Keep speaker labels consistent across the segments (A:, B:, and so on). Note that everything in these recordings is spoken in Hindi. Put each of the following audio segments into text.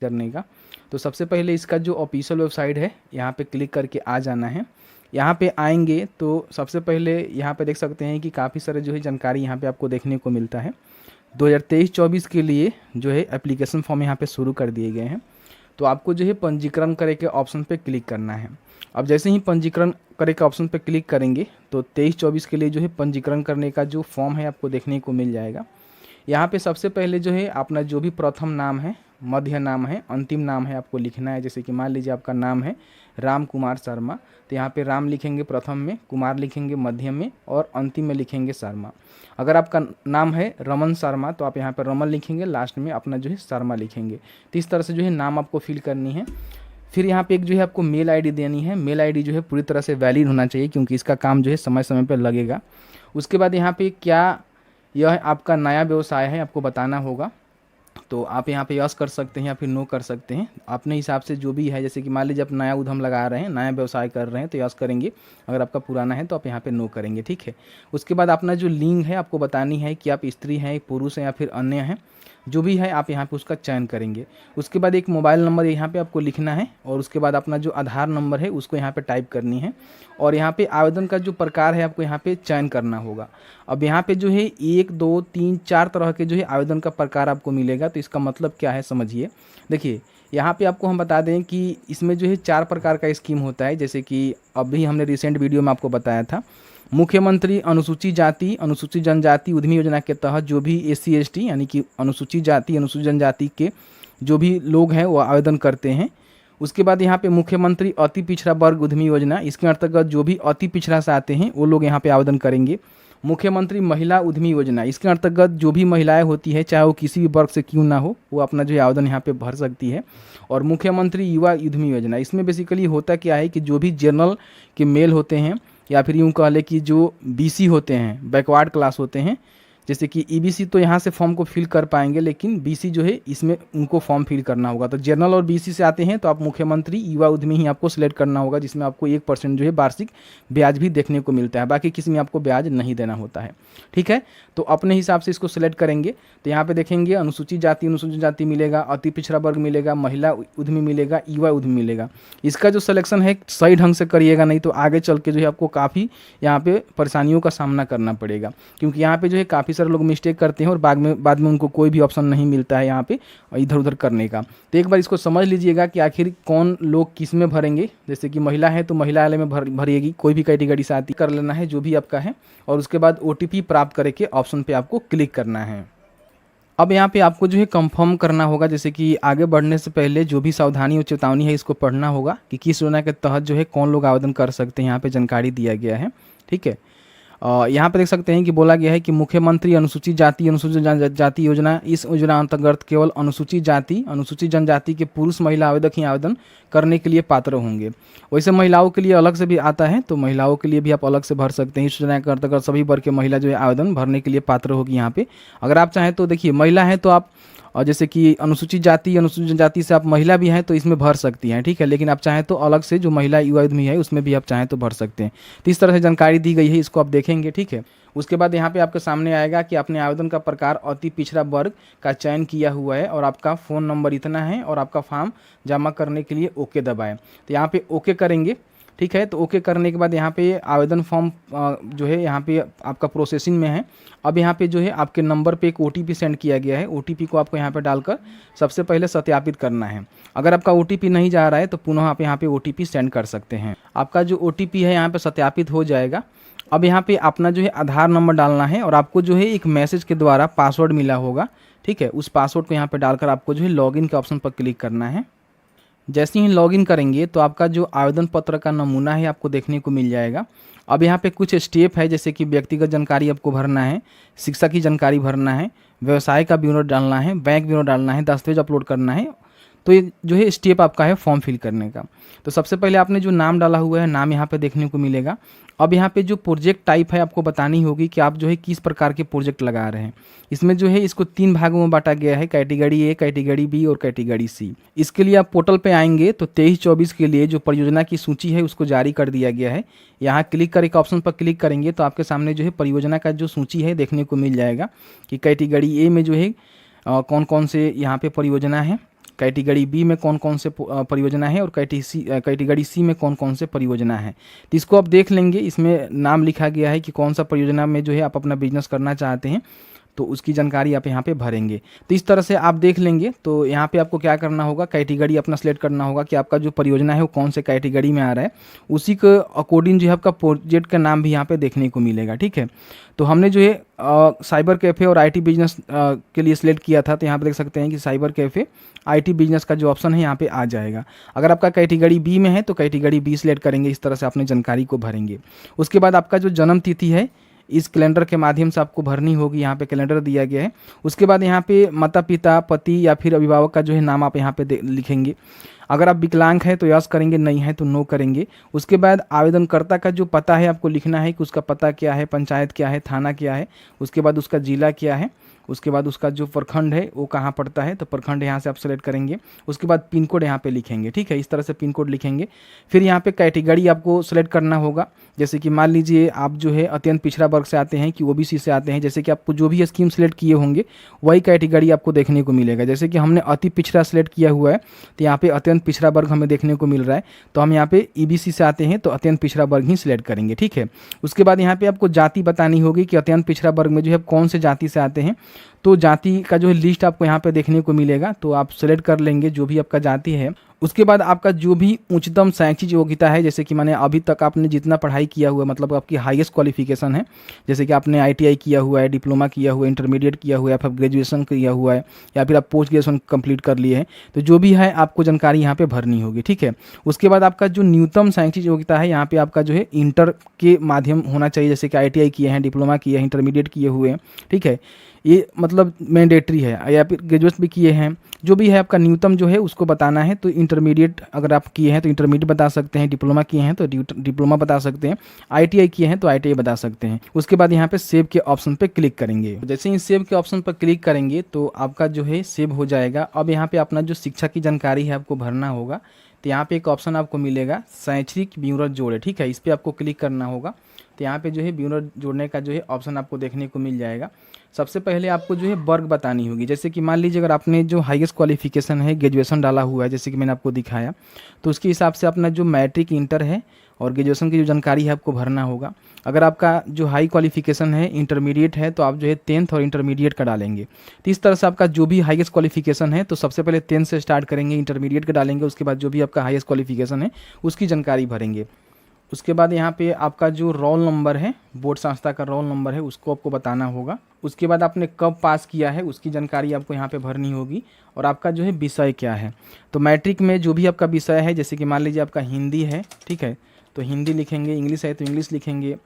A: करने का। तो सबसे पहले इसका जो ऑफिशियल वेबसाइट है यहाँ पे क्लिक करके आ जाना है। यहाँ पे आएंगे तो सबसे पहले यहाँ पे देख सकते हैं कि काफ़ी सारे जो है जानकारी यहाँ पे आपको देखने को मिलता है। 2023-24 के लिए जो है एप्लीकेशन फॉर्म यहाँ पे शुरू कर दिए गए हैं। तो आपको जो है पंजीकरण करे के ऑप्शन पे क्लिक करना है। अब जैसे ही पंजीकरण करे के ऑप्शन पे क्लिक करेंगे तो 23-24 के लिए जो है पंजीकरण करने का जो फॉर्म है आपको देखने को मिल जाएगा। यहाँ पे सबसे पहले जो है अपना जो भी प्रथम नाम है, मध्य नाम है, अंतिम नाम है आपको लिखना है। जैसे कि मान लीजिए आपका नाम है राम कुमार शर्मा, तो यहाँ पे राम लिखेंगे प्रथम में, कुमार लिखेंगे मध्य में और अंतिम में लिखेंगे शर्मा। अगर आपका नाम है रमन शर्मा तो आप यहाँ पे रमन लिखेंगे, लास्ट में अपना जो है शर्मा लिखेंगे। तो इस तरह से जो है नाम आपको फिल करनी है। फिर यहाँ पे एक जो है आपको मेल आईडी देनी है। मेल आईडी जो है पूरी तरह से वैलिड होना चाहिए क्योंकि इसका काम जो है समय समय पर लगेगा। उसके बाद यहाँ पे क्या यह आपका नया व्यवसाय है आपको बताना होगा। तो आप यहाँ पे यस कर सकते हैं या फिर नो कर सकते हैं अपने हिसाब से जो भी है। जैसे कि मान लीजिए आप नया उद्यम लगा रहे हैं, नया व्यवसाय कर रहे हैं तो यस करेंगे। अगर आपका पुराना है तो आप यहाँ पे नो करेंगे, ठीक है। उसके बाद अपना जो लिंग है आपको बतानी है कि आप स्त्री हैं, पुरुष हैं या फिर अन्य हैं, जो भी है आप यहाँ पे उसका चयन करेंगे। उसके बाद एक मोबाइल नंबर यहाँ पे आपको लिखना है और उसके बाद अपना जो आधार नंबर है उसको यहाँ पे टाइप करनी है। और यहाँ पे आवेदन का जो प्रकार है आपको यहाँ पे चयन करना होगा। अब यहाँ पे जो है 1, 2, 3, 4 तरह के जो है आवेदन का प्रकार आपको मिलेगा। तो इसका मतलब क्या है समझिए। देखिए यहाँ पे आपको हम बता दें कि इसमें जो है 4 प्रकार का स्कीम होता है। जैसे कि अभी हमने रिसेंट वीडियो में आपको बताया था, मुख्यमंत्री अनुसूचित जाति अनुसूचित जनजाति उद्यमी योजना के तहत जो भी SC ST यानी कि अनुसूचित जाति अनुसूचित जनजाति के जो भी लोग हैं वो आवेदन करते हैं। उसके बाद यहाँ पे मुख्यमंत्री अति पिछड़ा वर्ग उद्यमी योजना, इसके अंतर्गत जो भी अति पिछड़ा से आते हैं वो लोग यहाँ पे आवेदन करेंगे। मुख्यमंत्री महिला उद्यमी योजना, इसके अंतर्गत जो भी महिलाएं होती है चाहे वो किसी भी वर्ग से क्यों ना हो वो अपना जो है आवेदन यहाँ पे भर सकती है। और मुख्यमंत्री युवा उद्यमी योजना, इसमें बेसिकली होता क्या है कि जो भी जनरल के मेल होते हैं या फिर यूँ कह ले कि जो BC होते हैं, बैकवर्ड क्लास होते हैं, जैसे कि EBC तो यहाँ से फॉर्म को फिल कर पाएंगे लेकिन BC जो है इसमें उनको फॉर्म फिल करना होगा। तो जनरल और BC से आते हैं तो आप मुख्यमंत्री युवा उद्यमी ही आपको सिलेक्ट करना होगा, जिसमें आपको 1% जो है वार्षिक ब्याज भी देखने को मिलता है। बाकी किसी में आपको ब्याज नहीं देना होता है, ठीक है। तो अपने हिसाब से इसको सिलेक्ट करेंगे। तो यहाँ पे देखेंगे अनुसूचित जाति अनुसूचित जाति मिलेगा, अति पिछड़ा वर्ग मिलेगा, महिला उद्यमी मिलेगा, युवा उद्यमी मिलेगा। इसका जो सिलेक्शन है सही ढंग से करिएगा, नहीं तो आगे चल के जो है आपको काफ़ी यहाँ पे परेशानियों का सामना करना पड़ेगा। क्योंकि यहाँ पे जो है काफ़ी सारे लोग मिस्टेक करते हैं और बाद में उनको कोई भी ऑप्शन नहीं मिलता है यहाँ पे इधर उधर करने का। तो एक बार इसको समझ लीजिएगा कि आखिर कौन लोग किस में भरेंगे। जैसे कि महिला है तो महिला वाले में भरिएगी, कोई भी कैटेगरी से आती कर लेना है जो भी आपका है। और उसके बाद OTP प्राप्त करके ऑप्शन पे आपको क्लिक करना है। अब यहाँ पे आपको जो है कंफर्म करना होगा। जैसे कि आगे बढ़ने से पहले जो भी सावधानी और चेतावनी है इसको पढ़ना होगा कि किस योजना के तहत जो है कौन लोग आवेदन कर सकते हैं, यहाँ पे जानकारी दिया गया है, ठीक है। यहाँ पे देख सकते हैं कि बोला गया है कि मुख्यमंत्री अनुसूचित जाति अनुसूचित जनजाति योजना, इस योजना अंतर्गत केवल अनुसूचित जाति अनुसूचित जनजाति के पुरुष महिला आवेदक ही आवेदन करने के लिए पात्र होंगे। वैसे महिलाओं के लिए अलग से भी आता है, तो महिलाओं के लिए भी आप अलग से भर सकते हैं। इस योजना के अंतर्गत सभी वर्ग के महिला जो है आवेदन भरने के लिए पात्र होगी यहाँ पे। अगर आप चाहें तो देखिए महिला है तो आप और जैसे कि अनुसूचित जाति अनुसूचित जनजाति से आप महिला भी हैं तो इसमें भर सकती हैं, ठीक है। लेकिन आप चाहें तो अलग से जो महिला युवा उद्यमी है उसमें भी आप चाहें तो भर सकते हैं। तो इस तरह से जानकारी दी गई है, इसको आप देखेंगे, ठीक है। उसके बाद यहाँ पे आपके सामने आएगा कि आपने आवेदन का प्रकार अति पिछड़ा वर्ग का चयन किया हुआ है और आपका फ़ोन नंबर इतना है और आपका फॉर्म जमा करने के लिए ओके दबाएं। तो यहाँ पे ओके करेंगे, ठीक है। तो ओके करने के बाद यहाँ पे आवेदन फॉर्म जो है यहाँ पे आपका प्रोसेसिंग में है। अब यहाँ पे जो है आपके नंबर पे एक OTP सेंड किया गया है। OTP को आपको यहाँ पे डालकर सबसे पहले सत्यापित करना है। अगर आपका OTP नहीं जा रहा है तो पुनः आप यहाँ पे OTP सेंड कर सकते हैं। आपका जो OTP है यहाँ पे सत्यापित हो जाएगा। अब यहाँ पे अपना जो है आधार नंबर डालना है और आपको जो है एक मैसेज के द्वारा पासवर्ड मिला होगा, ठीक है। उस पासवर्ड को यहाँ पे डालकर आपको जो है लॉगिन के ऑप्शन पर क्लिक करना है। जैसे ही लॉगिन करेंगे तो आपका जो आवेदन पत्र का नमूना है आपको देखने को मिल जाएगा। अब यहाँ पे कुछ स्टेप है, जैसे कि व्यक्तिगत जानकारी आपको भरना है, शिक्षा की जानकारी भरना है, व्यवसाय का ब्यूरो डालना है, बैंक ब्यूरो डालना है, दस्तावेज अपलोड करना है। तो ये जो है स्टेप आपका है फॉर्म फिल करने का। तो सबसे पहले आपने जो नाम डाला हुआ है नाम यहाँ पे देखने को मिलेगा। अब यहाँ पे जो प्रोजेक्ट टाइप है आपको बतानी होगी कि आप जो है किस प्रकार के प्रोजेक्ट लगा रहे हैं। इसमें जो है इसको 3 भागों में बांटा गया है, कैटेगरी A, कैटेगरी B और कैटेगरी C। इसके लिए आप पोर्टल पे आएंगे तो 23-24 के लिए जो परियोजना की सूची है उसको जारी कर दिया गया है। यहाँ क्लिक करके ऑप्शन पर क्लिक करेंगे तो आपके सामने जो है परियोजना का जो सूची है देखने को मिल जाएगा कि कैटेगरी A में जो है कौन कौन से यहाँ पे परियोजना है, कैटेगरी बी में कौन कौन से परियोजना है और कैटेगरी सी में कौन कौन से परियोजना है। तो इसको आप देख लेंगे, इसमें नाम लिखा गया है कि कौन सा परियोजना में जो है आप अपना बिजनेस करना चाहते हैं, तो उसकी जानकारी आप यहाँ पे भरेंगे। तो इस तरह से आप देख लेंगे। तो यहाँ पे आपको क्या करना होगा, कैटेगरी अपना सेलेक्ट करना होगा कि आपका जो परियोजना है वो कौन से कैटेगरी में आ रहा है, उसी के अकॉर्डिंग जो है आपका प्रोजेक्ट का नाम भी यहाँ पे देखने को मिलेगा। ठीक है, तो हमने जो है साइबर कैफ़े और IT बिजनेस के लिए सिलेक्ट किया था। तो यहाँ पे देख सकते हैं कि साइबर कैफ़े IT बिजनेस का जो ऑप्शन है यहाँ पे आ जाएगा। अगर आपका कैटेगरी बी में है तो कैटेगरी बी सिलेक्ट करेंगे। इस तरह से अपने जानकारी को भरेंगे। उसके बाद आपका जो जन्म तिथि है इस कैलेंडर के माध्यम से आपको भरनी होगी। यहाँ पे कैलेंडर दिया गया है। उसके बाद यहाँ पे माता पिता, पति या फिर अभिभावक का जो है नाम आप यहाँ पे लिखेंगे। अगर आप विकलांग हैं तो यस करेंगे, नहीं है तो नो करेंगे। उसके बाद आवेदनकर्ता का जो पता है आपको लिखना है कि उसका पता क्या है, पंचायत क्या है, थाना क्या है। उसके बाद उसका जिला क्या है। उसके बाद उसका जो प्रखंड है वो कहाँ पड़ता है, तो प्रखंड यहाँ से आप सेलेक्ट करेंगे। उसके बाद पिन कोड यहाँ पे लिखेंगे। ठीक है, इस तरह से पिन कोड लिखेंगे। फिर यहाँ पे कैटेगरी आपको सेलेक्ट करना होगा। जैसे कि मान लीजिए आप जो है अत्यंत पिछड़ा वर्ग से आते हैं कि OBC से आते हैं, जैसे कि आपको जो भी स्कीम सेलेक्ट किए होंगे वही कैटेगरी आपको देखने को मिलेगा। जैसे कि हमने अति पिछड़ा सेलेक्ट किया हुआ है तो यहाँ पे अत्यंत पिछड़ा वर्ग हमें देखने को मिल रहा है, तो हम यहाँ पे EBC से आते हैं तो अत्यंत पिछड़ा वर्ग ही सिलेक्ट करेंगे। ठीक है, उसके बाद यहाँ पे आपको जाति बतानी होगी कि अत्यंत पिछड़ा वर्ग में जो है कौन से जाति से आते हैं। तो जाति का जो है लिस्ट आपको यहाँ पे देखने को मिलेगा, तो आप सेलेक्ट कर लेंगे जो भी आपका जाति है। उसके बाद आपका जो भी उच्चतम शैक्षिक योग्यता है, जैसे कि माने अभी तक आपने जितना पढ़ाई किया हुआ है, मतलब आपकी हाईएस्ट क्वालिफिकेशन है, जैसे कि आपने ITI किया हुआ है, डिप्लोमा किया हुआ है, इंटरमीडिएट किया हुआ है, फिर ग्रेजुएशन किया हुआ है या फिर आप पोस्ट ग्रेजुएशन कंप्लीट कर लिए हैं, तो जो भी है आपको जानकारी यहाँ पे भरनी होगी। ठीक है, उसके बाद आपका जो न्यूनतम शैक्षिक योग्यता है यहाँ पे आपका जो है इंटर के माध्यम होना चाहिए, जैसे कि ITI किए हैं, डिप्लोमा किए हैं, इंटरमीडिएट किए हुए हैं। ठीक है, ये मतलब मैंडेटरी है, या फिर ग्रेजुएट भी किए हैं। जो भी है आपका न्यूनतम जो है उसको बताना है। तो इंटरमीडिएट अगर आप किए हैं तो इंटरमीडिएट बता सकते हैं, डिप्लोमा किए हैं तो डिप्लोमा बता सकते हैं, ITI किए हैं तो ITI बता सकते हैं। उसके बाद यहाँ पे सेव के ऑप्शन पे क्लिक करेंगे। जैसे ही सेव के ऑप्शन पर क्लिक करेंगे तो आपका जो है सेव हो जाएगा। अब यहाँ पे अपना जो शिक्षा की जानकारी है आपको भरना होगा। तो यहाँ पे एक ऑप्शन आपको मिलेगा शैक्षिक विवरण जोड़े। ठीक है, इस पर आपको क्लिक करना होगा। तो यहाँ पे जो है विवरण जोड़ने का जो है ऑप्शन आपको देखने को मिल जाएगा। सबसे पहले आपको जो है वर्ग बतानी होगी। जैसे कि मान लीजिए अगर आपने जो हाईएस्ट क्वालिफिकेशन है ग्रेजुएशन डाला हुआ है, जैसे कि मैंने आपको दिखाया, तो उसके हिसाब से अपना जो मैट्रिक, इंटर है और ग्रेजुएशन की जो जानकारी है आपको भरना होगा। अगर आपका जो हाई क्वालिफिकेशन है इंटरमीडिएट है तो आप जो है 10th और इंटरमीडिएट का डालेंगे। तो इस तरह से आपका जो भी हाईएस्ट क्वालिफिकेशन है तो सबसे पहले 10th से स्टार्ट करेंगे, इंटरमीडिएट का डालेंगे, उसके बाद जो भी आपका हाईएस्ट क्वालिफिकेशन है उसकी जानकारी भरेंगे। उसके बाद यहाँ पे आपका जो रोल नंबर है, बोर्ड संस्था का रोल नंबर है, उसको आपको बताना होगा। उसके बाद आपने कब पास किया है उसकी जानकारी आपको यहाँ पे भरनी होगी, और आपका जो है विषय क्या है। तो मैट्रिक में जो भी आपका विषय है, जैसे कि मान लीजिए आपका हिंदी है, ठीक है, तो हिंदी लिखेंगे, इंग्लिश है तो इंग्लिश लिखेंगे,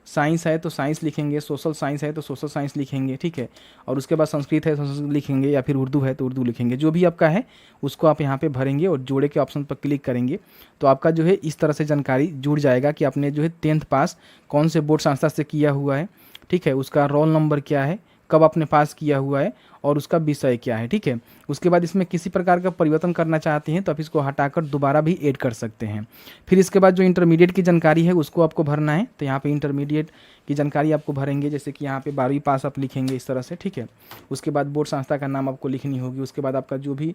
A: साइंस है तो साइंस लिखेंगे, सोशल साइंस है तो सोशल साइंस लिखेंगे। ठीक है, और उसके बाद संस्कृत है तो संस्कृत लिखेंगे, या फिर उर्दू है तो उर्दू लिखेंगे। जो भी आपका है उसको आप यहाँ पे भरेंगे और जोड़े के ऑप्शन पर क्लिक करेंगे तो आपका जो है इस तरह से जानकारी जुड़ जाएगा कि आपने जो है 10th पास कौन से बोर्ड संस्था से किया हुआ है। ठीक है, उसका रोल नंबर क्या है, कब आपने पास किया हुआ है और उसका विषय क्या है। ठीक है, उसके बाद इसमें किसी प्रकार का परिवर्तन करना चाहते हैं तो आप इसको हटाकर दोबारा भी ऐड कर सकते हैं। फिर इसके बाद जो इंटरमीडिएट की जानकारी है उसको आपको भरना है। तो यहाँ पे इंटरमीडिएट की जानकारी आपको भरेंगे, जैसे कि यहाँ पे 12वीं पास आप लिखेंगे इस तरह से। ठीक है, उसके बाद बोर्ड संस्था का नाम आपको लिखनी होगी। उसके बाद आपका जो भी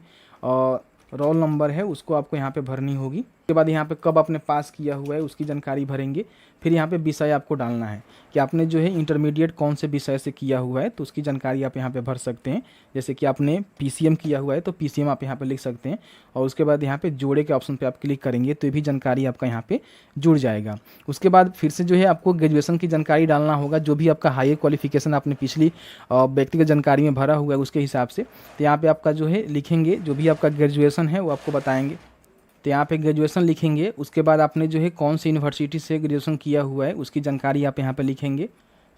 A: रोल नंबर है उसको आपको यहाँ पे भरनी होगी। उसके बाद यहाँ पे कब आपने पास किया हुआ है उसकी जानकारी भरेंगे। फिर यहाँ पे विषय आपको डालना है कि आपने जो है इंटरमीडिएट कौन से विषय से किया हुआ है, तो उसकी जानकारी आप यहाँ पे भर सकते हैं। जैसे कि आपने PCM किया हुआ है तो PCM आप यहाँ पे लिख सकते हैं, और उसके बाद यहाँ पे जोड़े के ऑप्शन पे आप क्लिक करेंगे तो ये भी जानकारी आपका यहाँ पे जुड़ जाएगा। उसके बाद फिर से जो है आपको ग्रेजुएशन की जानकारी डालना होगा, जो भी आपका हाई क्वालिफिकेशन आपने पिछली व्यक्तिगत जानकारी में भरा हुआ है उसके हिसाब से। तो यहाँ पे आपका जो है लिखेंगे, जो भी आपका ग्रेजुएशन है वो आपको बताएंगे। तो यहाँ पे ग्रेजुएशन लिखेंगे। उसके बाद आपने जो है कौन सी यूनिवर्सिटी से ग्रेजुएशन किया हुआ है उसकी जानकारी आप यहाँ पे लिखेंगे।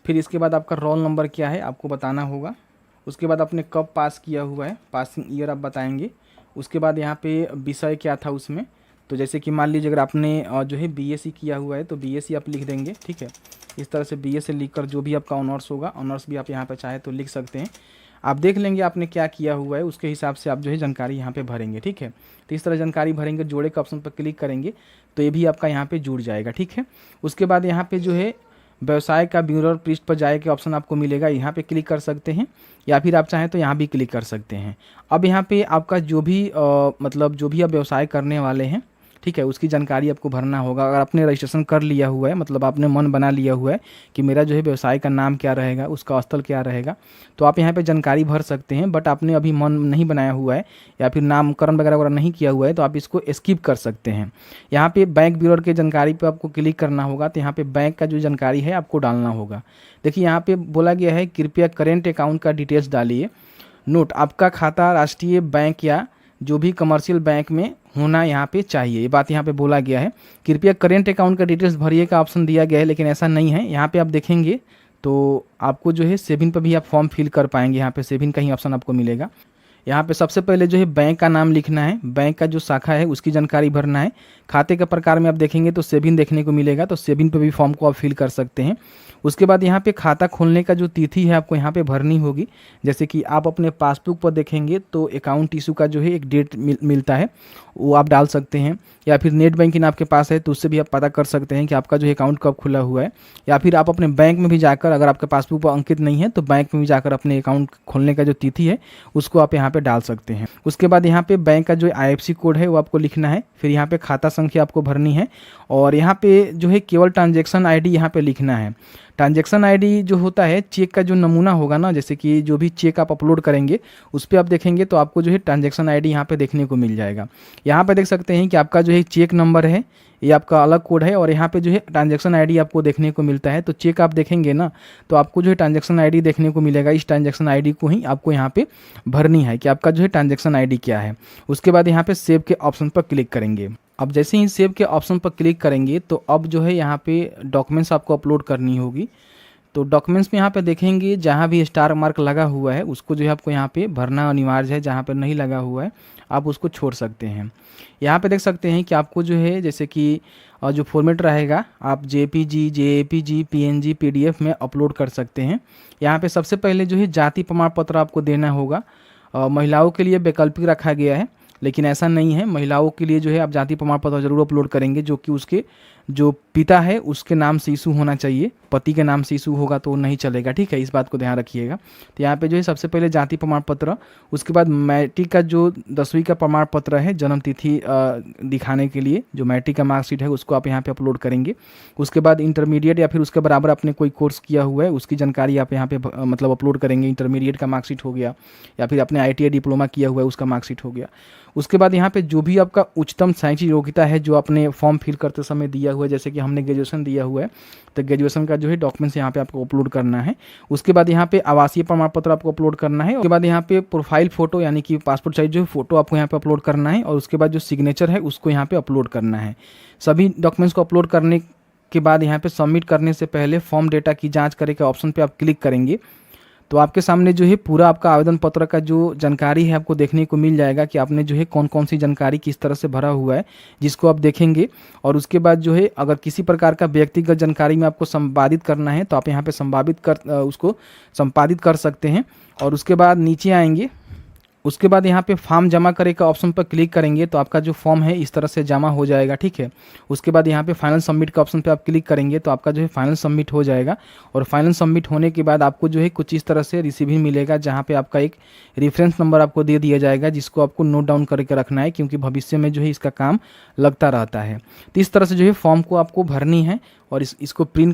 A: फिर इसके बाद आपका रोल नंबर क्या है आपको बताना होगा। उसके बाद आपने कब पास किया हुआ है, पासिंग ईयर आप बताएंगे। उसके बाद यहाँ पे विषय क्या था उसमें, तो जैसे कि मान लीजिए अगर आपने जो है BSc किया हुआ है तो BSc आप लिख देंगे। ठीक है, इस तरह से BSc लिख कर जो भी आपका ऑनर्स होगा, ऑनर्स भी आप यहाँ पर चाहे तो लिख सकते हैं। आप देख लेंगे आपने क्या किया हुआ है, उसके हिसाब से आप जो है जानकारी यहाँ पे भरेंगे। ठीक है, तो इस तरह जानकारी भरेंगे, जोड़े के ऑप्शन पर क्लिक करेंगे तो ये भी आपका यहाँ पे जुड़ जाएगा। ठीक है, उसके बाद यहाँ पे जो है व्यवसाय का ब्यूरो पृष्ठ पर जाए के ऑप्शन आपको मिलेगा, यहाँ पे क्लिक कर सकते हैं, या फिर आप चाहें तो यहाँ भी क्लिक कर सकते हैं। अब यहाँ पे आपका जो भी मतलब जो भी आप व्यवसाय करने वाले हैं, ठीक है, उसकी जानकारी आपको भरना होगा। अगर आपने रजिस्ट्रेशन कर लिया हुआ है, मतलब आपने मन बना लिया हुआ है कि मेरा जो है व्यवसाय का नाम क्या रहेगा, उसका स्थल क्या रहेगा, तो आप यहाँ पे जानकारी भर सकते हैं। बट आपने अभी मन नहीं बनाया हुआ है या फिर नामकरण वगैरह वगैरह नहीं किया हुआ है, तो आप इसको स्किप कर सकते हैं। यहाँ पे बैंक ब्यूरो की जानकारी पे आपको क्लिक करना होगा, तो यहाँ पे बैंक का जो जानकारी है आपको डालना होगा। देखिए यहाँ पे बोला गया है कृपया करेंट अकाउंट का डिटेल्स डालिए। नोट, आपका खाता राष्ट्रीय बैंक या जो भी कमर्शियल बैंक में होना यहाँ पे चाहिए, ये बात यहाँ पे बोला गया है। कृपया करेंट अकाउंट का डिटेल्स भरिए का ऑप्शन दिया गया है, लेकिन ऐसा नहीं है। यहाँ पे आप देखेंगे तो आपको जो है सेविंग पर भी आप फॉर्म फिल कर पाएंगे। यहाँ पे सेविंग का ही ऑप्शन आपको मिलेगा। यहाँ पे सबसे पहले जो है बैंक का नाम लिखना है, बैंक का जो शाखा है उसकी जानकारी भरना है। खाते के प्रकार में आप देखेंगे तो सेविंग देखने को मिलेगा, तो सेविंग पे भी फॉर्म को आप फिल कर सकते हैं। उसके बाद यहाँ पे खाता खोलने का जो तिथि है आपको यहाँ पे भरनी होगी। जैसे कि आप अपने पासबुक पर देखेंगे तो अकाउंट इशू का जो है एक डेट मिलता है, वो आप डाल सकते हैं। या फिर नेट बैंकिंग आपके पास है तो उससे भी आप पता कर सकते हैं कि आपका जो अकाउंट कब खुला हुआ है। या फिर आप अपने बैंक में भी जाकर, अगर आपके पासबुक पर अंकित नहीं है तो बैंक में भी जाकर अपने अकाउंट खोलने का जो तिथि है उसको आप यहाँ पे डाल सकते हैं। उसके बाद यहाँ पे बैंक का जो IFSC कोड है वो आपको लिखना है। फिर यहाँ पे खाता संख्या आपको भरनी है, और यहाँ पे जो है केवल ट्रांजैक्शन ID यहाँ पे लिखना है। ट्रांजैक्शन ID जो होता है चेक का जो नमूना होगा ना, जैसे कि जो भी चेक आप अपलोड करेंगे उस पर आप देखेंगे तो आपको जो है ट्रांजैक्शन ID यहाँ पे देखने को मिल जाएगा। यहाँ पे देख सकते हैं कि आपका जो है चेक नंबर है, ये आपका अलग कोड है, और यहाँ पे जो है ट्रांजैक्शन ID आपको देखने को मिलता है। तो चेक आप देखेंगे ना तो आपको जो है ट्रांजैक्शन ID देखने को मिलेगा। इस ट्रांजैक्शन ID को ही आपको यहाँ पे भरनी है कि आपका जो है ट्रांजैक्शन ID क्या है। उसके बाद यहाँ पे सेव के ऑप्शन पर क्लिक करेंगे। अब जैसे ही सेव के ऑप्शन पर क्लिक करेंगे तो अब जो है यहाँ पे डॉक्यूमेंट्स आपको अपलोड करनी होगी। तो डॉक्यूमेंट्स में यहाँ पे देखेंगे जहाँ भी स्टार मार्क लगा हुआ है उसको जो है आपको यहाँ पे भरना अनिवार्य है। जहाँ पे नहीं लगा हुआ है आप उसको छोड़ सकते हैं। यहाँ पे देख सकते हैं कि आपको जो है जैसे कि जो फॉर्मेट रहेगा आप JPG, JPG, PNG, PDF में अपलोड कर सकते हैं। यहाँ पे सबसे पहले जो है जाति प्रमाण पत्र आपको देना होगा। महिलाओं के लिए वैकल्पिक रखा गया है, लेकिन ऐसा नहीं है। महिलाओं के लिए जो है आप जाति प्रमाण पत्र जरूर अपलोड करेंगे, जो कि उसके जो पिता है उसके नाम से इशू होना चाहिए। पति के नाम से इशू होगा तो नहीं चलेगा, ठीक है, इस बात को ध्यान रखिएगा। तो यहाँ पे जो है सबसे पहले जाति प्रमाण पत्र, उसके बाद मैट्रिक का जो 10वीं का प्रमाण पत्र है जन्म तिथि दिखाने के लिए, जो मैट्रिक का मार्कशीट है उसको आप यहाँ पे अपलोड करेंगे। उसके बाद इंटरमीडिएट या फिर उसके बराबर आपने कोई कोर्स किया हुआ है उसकी जानकारी आप यहाँ पे मतलब अपलोड करेंगे। इंटरमीडिएट का मार्कशीट हो गया, या फिर आपने ITI डिप्लोमा किया हुआ है उसका मार्कशीट हो गया। उसके बाद यहाँ पे जो भी आपका उच्चतम शैक्षिक योग्यता है जो आपने फॉर्म फिल करते समय दिया हुआ है, जैसे कि हमने ग्रेजुएशन दिया हुआ है तो ग्रेजुएशन का जो है डॉक्यूमेंट्स यहाँ पे आपको अपलोड करना है। उसके बाद यहाँ पे आवासीय प्रमाण पत्र आपको अपलोड करना है। उसके बाद यहाँ पे प्रोफाइल फोटो यानी कि पासपोर्ट साइज जो है फोटो आपको यहाँ पे अपलोड करना है, और उसके बाद जो सिग्नेचर है उसको यहाँ पे अपलोड करना है। सभी डॉक्यूमेंट्स को अपलोड करने के बाद यहाँ पे सबमिट करने से पहले फॉर्म डेटा की जाँच करे के ऑप्शन पर आप क्लिक करेंगे तो आपके सामने जो है पूरा आपका आवेदन पत्र का जो जानकारी है आपको देखने को मिल जाएगा कि आपने जो है कौन कौन सी जानकारी किस तरह से भरा हुआ है, जिसको आप देखेंगे। और उसके बाद जो है अगर किसी प्रकार का व्यक्तिगत जानकारी में आपको संपादित करना है तो आप यहाँ पे उसको संपादित कर सकते हैं। और उसके बाद नीचे आएंगे, उसके बाद यहाँ पे फॉर्म जमा करे का ऑप्शन पर क्लिक करेंगे तो आपका जो फॉर्म है इस तरह से जमा हो जाएगा, ठीक है। उसके बाद यहाँ पे फाइनल सबमिट का ऑप्शन पे आप क्लिक करेंगे तो आपका जो है फाइनल सबमिट हो जाएगा। और फाइनल सबमिट होने के बाद आपको जो है कुछ इस तरह से रिसीविंग मिलेगा, जहाँ पे आपका एक रेफरेंस नंबर आपको दे दिया जाएगा, जिसको आपको नोट डाउन करके रखना है, क्योंकि भविष्य में जो है इसका काम लगता रहता है। तो इस तरह से जो है फॉर्म को आपको भरनी है और इसको प्रिंट कर